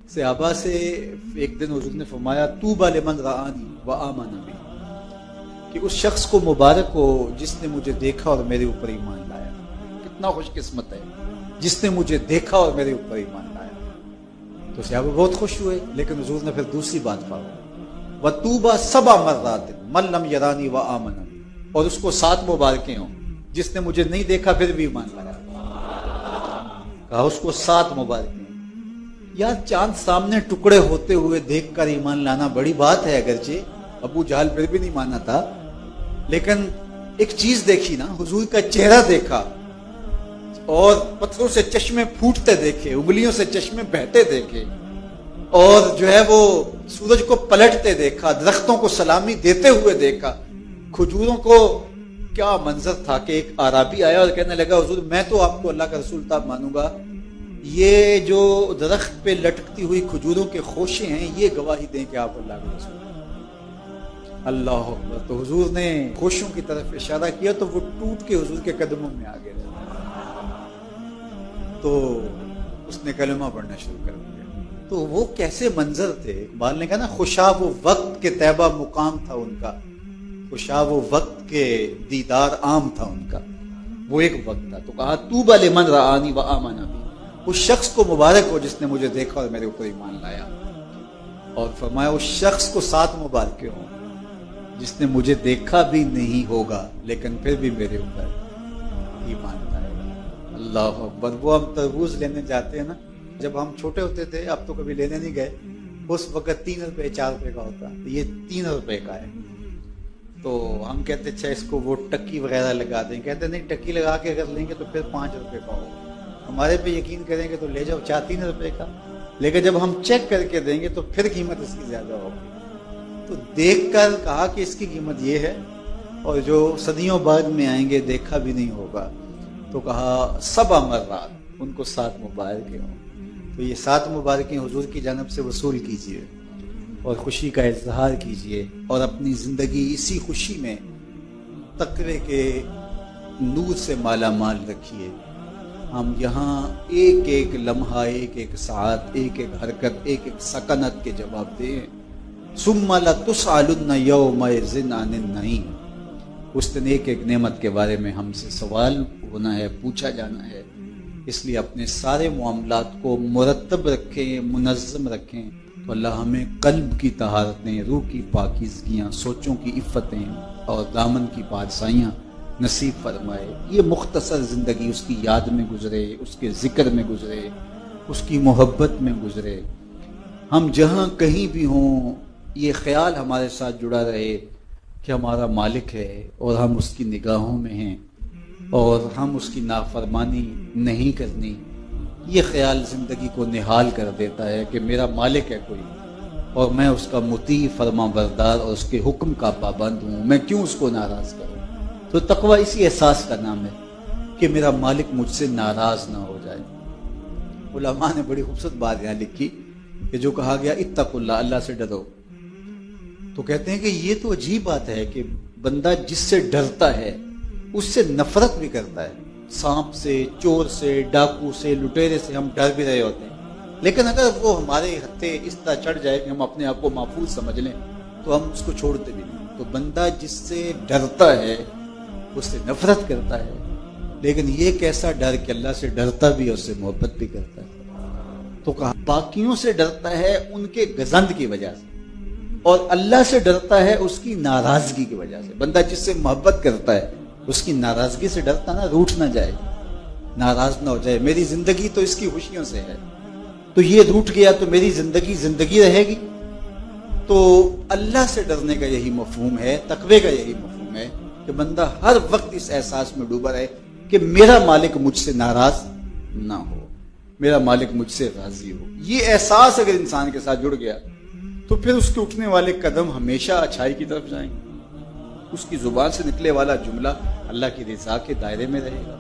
صحابہ سے ایک دن حضور نے فرمایا طوبی لمن رآنی وآمن بی، کہ اس شخص کو مبارک ہو جس نے مجھے دیکھا اور میرے اوپر ایمان لایا. کتنا خوش قسمت ہے جس نے مجھے دیکھا اور میرے اوپر ایمان لایا. تو صحابہ بہت خوش ہوئے، لیکن حضور نے پھر دوسری بات فرمائی وطوبی 7 مرات من لم یرانی وآمن بی، اور اس کو 7 مبارکیں ہوں جس نے مجھے نہیں دیکھا پھر بھی ایمان لایا. کہا اس کو 7 مبارکیں. یار چاند سامنے ٹکڑے ہوتے ہوئے دیکھ کر ایمان لانا بڑی بات ہے، اگرچہ ابو جہل پھر بھی نہیں مانا تھا، لیکن ایک چیز دیکھی نا، حضور کا چہرہ دیکھا اور پتھروں سے چشمے پھوٹتے دیکھے، انگلیوں سے چشمے بہتے دیکھے، اور جو ہے وہ سورج کو پلٹتے دیکھا، درختوں کو سلامی دیتے ہوئے دیکھا، کھجوروں کو. کیا منظر تھا کہ ایک اعرابی آیا اور کہنے لگا حضور میں تو آپ کو اللہ کا رسول تھا مانوں گا، یہ جو درخت پہ لٹکتی ہوئی کھجوروں کے خوشے ہیں یہ گواہی دیں کہ آپ اللہ کے رسول ہیں. اللہ اکبر. تو حضور نے خوشوں کی طرف اشارہ کیا تو وہ ٹوٹ کے حضور کے قدموں میں آ گئے، تو اس نے کلمہ پڑھنا شروع کر دیا. تو وہ کیسے منظر تھے. اقبال نے کہا نا خوشا وہ وقت کے طیبہ مقام تھا ان کا، خوشا وہ وقت کے دیدار عام تھا ان کا، وہ ایک وقت تھا. تو کہا طوبی لمن رآنی وآمن بی، اس شخص کو مبارک ہو جس نے مجھے دیکھا اور میرے اوپر ایمان لایا. اور فرمایا اس شخص کو 7 مبارکیں ہوں جس نے مجھے دیکھا بھی نہیں ہوگا لیکن پھر بھی میرے اوپر ایمان لائے گا. اللہ اکبر. وہ ہم تربوز لینے جاتے ہیں نا، جب ہم چھوٹے ہوتے تھے، اب تو کبھی لینے نہیں گئے، اس وقت 3 روپے 4 روپے کا ہوتا، یہ 3 روپے کا ہے. تو ہم کہتے اچھا اس کو وہ ٹکی وغیرہ لگا دیں، کہتے نہیں ٹکی لگا کے اگر لیں گے تو پھر 5 روپے کا ہوگا. ہمارے پہ یقین کریں گے تو لے جاؤ 4-3 روپے کا، لیکن جب ہم چیک کر کے دیں گے تو پھر قیمت اس کی زیادہ ہوگی. تو دیکھ کر کہا کہ اس کی قیمت یہ ہے، اور جو صدیوں بعد میں آئیں گے دیکھا بھی نہیں ہوگا. تو کہا 7 مرات، ان کو 7 مبارکیں ہوں. تو یہ 7 مبارکیں حضور کی جانب سے وصول کیجئے اور خوشی کا اظہار کیجئے، اور اپنی زندگی اسی خوشی میں تقوی کے نور سے مالا مال رکھیے. ہم یہاں ایک ایک لمحہ، ایک ایک ساعت، ایک ایک حرکت، ایک ایک سکنت کے جواب دیں. ثم لتسألن یومئذ عن النعیم. اس دن ایک ایک نعمت کے بارے میں ہم سے سوال ہونا ہے، پوچھا جانا ہے. اس لیے اپنے سارے معاملات کو مرتب رکھیں، منظم رکھیں. تو اللہ ہمیں قلب کی طہارتیں، روح کی پاکیزگیاں، سوچوں کی عفتیں اور دامن کی پارسائیاں نصیب فرمائے. یہ مختصر زندگی اس کی یاد میں گزرے، اس کے ذکر میں گزرے، اس کی محبت میں گزرے. ہم جہاں کہیں بھی ہوں یہ خیال ہمارے ساتھ جڑا رہے کہ ہمارا مالک ہے اور ہم اس کی نگاہوں میں ہیں اور ہم اس کی نافرمانی نہیں کرنی. یہ خیال زندگی کو نہال کر دیتا ہے کہ میرا مالک ہے کوئی اور میں اس کا مطیع فرما بردار اور اس کے حکم کا پابند ہوں، میں کیوں اس کو ناراض کروں. تو تقوی اسی احساس کا نام ہے کہ میرا مالک مجھ سے ناراض نہ ہو جائے. علماء نے بڑی خوبصورت بات یہاں لکھی کہ جو کہا گیا اتقوا اللہ، اللہ سے ڈرو. تو کہتے ہیں کہ یہ تو عجیب بات ہے کہ بندہ جس سے ڈرتا ہے اس سے نفرت بھی کرتا ہے. سانپ سے، چور سے، ڈاکو سے، لٹیرے سے ہم ڈر بھی رہے ہوتے ہیں، لیکن اگر وہ ہمارے ہتھے اس طرح چڑھ جائے کہ ہم اپنے آپ کو محفوظ سمجھ لیں تو ہم اس کو چھوڑتے بھی نہیں. تو بندہ جس سے ڈرتا ہے اس سے نفرت کرتا ہے، لیکن یہ کیسا ڈر کہ اللہ سے ڈرتا بھی اور اس سے محبت بھی کرتا ہے. تو کہا باقیوں سے ڈرتا ہے ان کے گزند کی وجہ سے، اور اللہ سے ڈرتا ہے اس کی ناراضگی کی وجہ سے. بندہ جس سے محبت کرتا ہے اس کی ناراضگی سے ڈرتا نا، روٹھ نہ جائے، ناراض نہ ہو جائے. میری زندگی تو اس کی خوشیوں سے ہے، تو یہ روٹھ گیا تو میری زندگی زندگی رہے گی. تو اللہ سے ڈرنے کا یہی مفہوم ہے، تقوی کا یہی مفہوم ہے کہ بندہ ہر وقت اس احساس میں ڈوبا رہے کہ میرا مالک مجھ سے ناراض نہ ہو، میرا مالک مجھ سے راضی ہو. یہ احساس اگر انسان کے ساتھ جڑ گیا تو پھر اس کے اٹھنے والے قدم ہمیشہ اچھائی کی طرف جائیں گے. اس کی زبان سے نکلے والا جملہ اللہ کی رضا کے دائرے میں رہے گا.